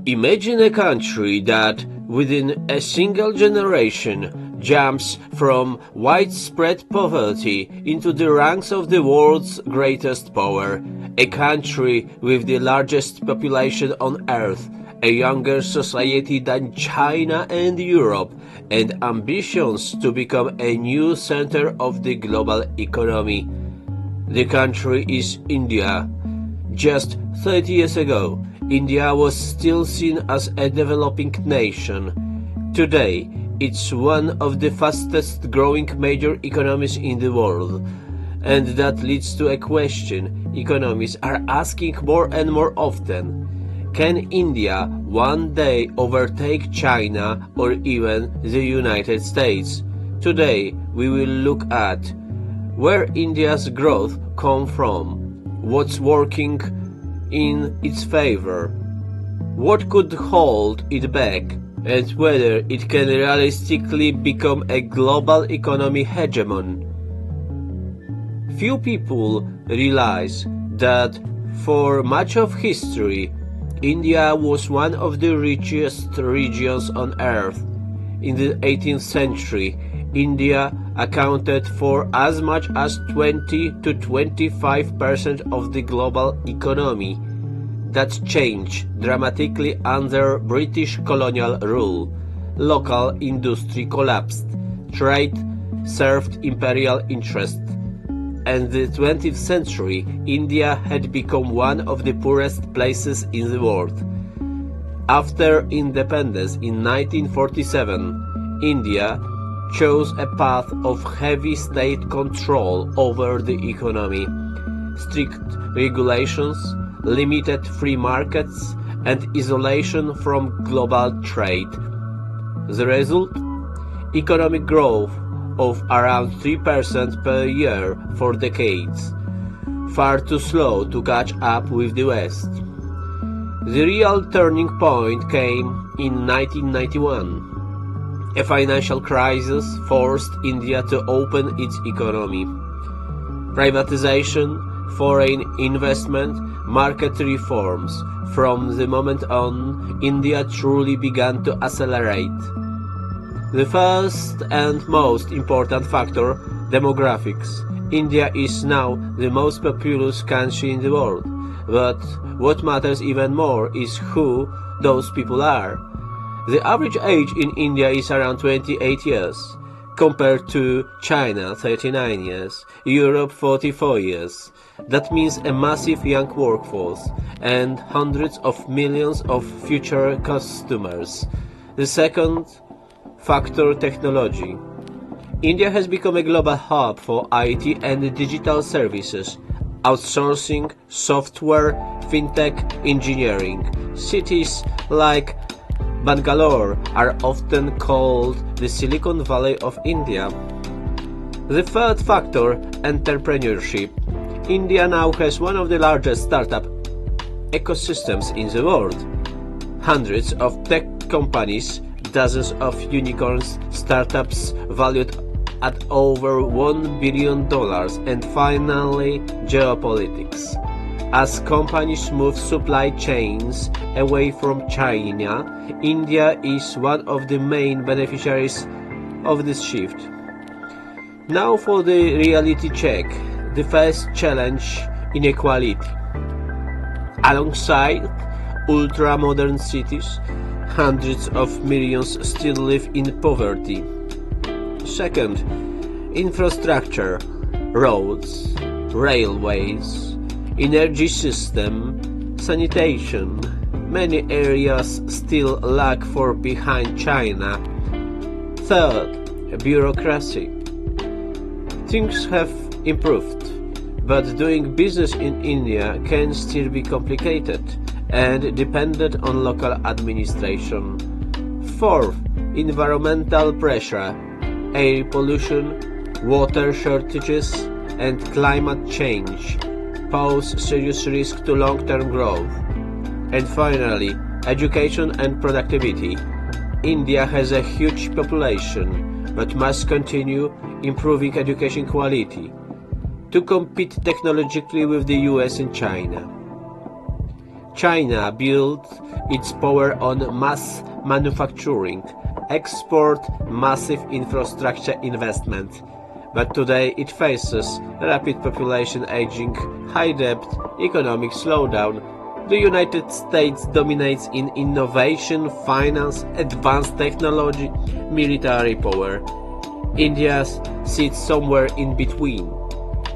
Imagine a country that, within a single generation, jumps from widespread poverty into the ranks of the world's greatest power, a country with the largest population on Earth, a younger society than China and Europe, and ambitions to become a new center of the global economy. The country is India. Just 30 years ago, India was still seen as a developing nation. Today, it's one of the fastest growing major economies in the world. And that leads to a question economists are asking more and more often. Can India one day overtake China or even the United States? Today, we will look at where India's growth comes from, what's working in its favor, what could hold it back, and whether it can realistically become a global economy hegemon. Few people realize that for much of history, India was one of the richest regions on Earth. In the 18th century, India accounted for as much as 20 to 25% of the global economy. That changed dramatically under British colonial rule. Local industry collapsed, trade served imperial interests, and in the 20th century, India had become one of the poorest places in the world. After independence in 1947, India chose a path of heavy state control over the economy, strict regulations, limited free markets, and isolation from global trade. The result? Economic growth of around 3% per year for decades, far too slow to catch up with the West. The real turning point came in 1991. A financial crisis forced India to open its economy. Privatization, foreign investment, market reforms. From the moment on, India truly began to accelerate. The first and most important factor, demographics. India is now the most populous country in the world. But what matters even more is who those people are. The average age in India is around 28 years, compared to China 39 years, Europe 44 years. That means a massive young workforce and hundreds of millions of future customers. The second factor, technology. India has become a global hub for IT and digital services, outsourcing, software, fintech, engineering. Cities like Bangalore are often called the Silicon Valley of India. The third factor, entrepreneurship. India now has one of the largest startup ecosystems in the world. Hundreds of tech companies, dozens of unicorns, startups valued at over $1 billion, and finally, geopolitics. As companies move supply chains away from China, India is one of the main beneficiaries of this shift. Now for the reality check. The first challenge, inequality. Alongside ultra-modern cities, hundreds of millions still live in poverty. Second, infrastructure, roads, railways, energy system, sanitation. Many areas still lag far behind China. Third, bureaucracy. Things have improved, but doing business in India can still be complicated and dependent on local administration. Fourth, environmental pressure, air pollution, water shortages, and climate change pose serious risk to long-term growth. And finally, education and productivity. India has a huge population, but must continue improving education quality to compete technologically with the US and China. China built its power on mass manufacturing, export, massive infrastructure investment. But today it faces rapid population aging, high debt, economic slowdown. The United States dominates in innovation, finance, advanced technology, military power. India sits somewhere in between.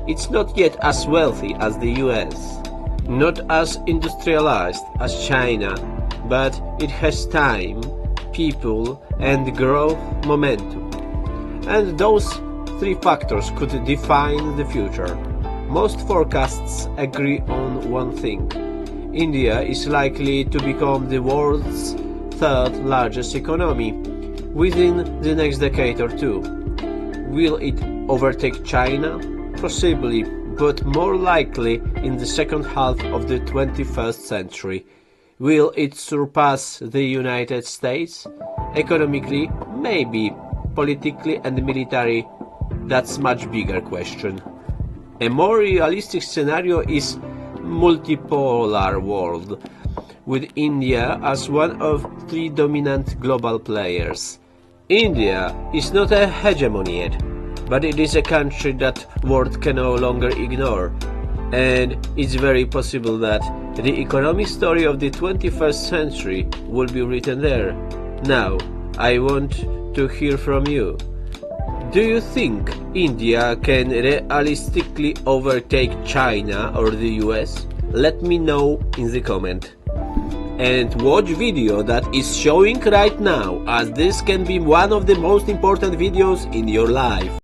It's not yet as wealthy as the US, not as industrialized as China, but it has time, people, and growth momentum. And those three factors could define the future. Most forecasts agree on one thing. India is likely to become the world's third largest economy within the next decade or two. Will it overtake China? Possibly, but more likely in the second half of the 21st century. Will it surpass the United States? Economically, maybe. Politically and military, that's much bigger question. A more realistic scenario is multipolar world, with India as one of three dominant global players. India is not a hegemon yet, but it is a country that world can no longer ignore, and it's very possible that the economic story of the 21st century will be written there. Now, I want to hear from you. Do you think India can realistically overtake China or the US? Let me know in the comment. And watch video that is showing right now, as this can be one of the most important videos in your life.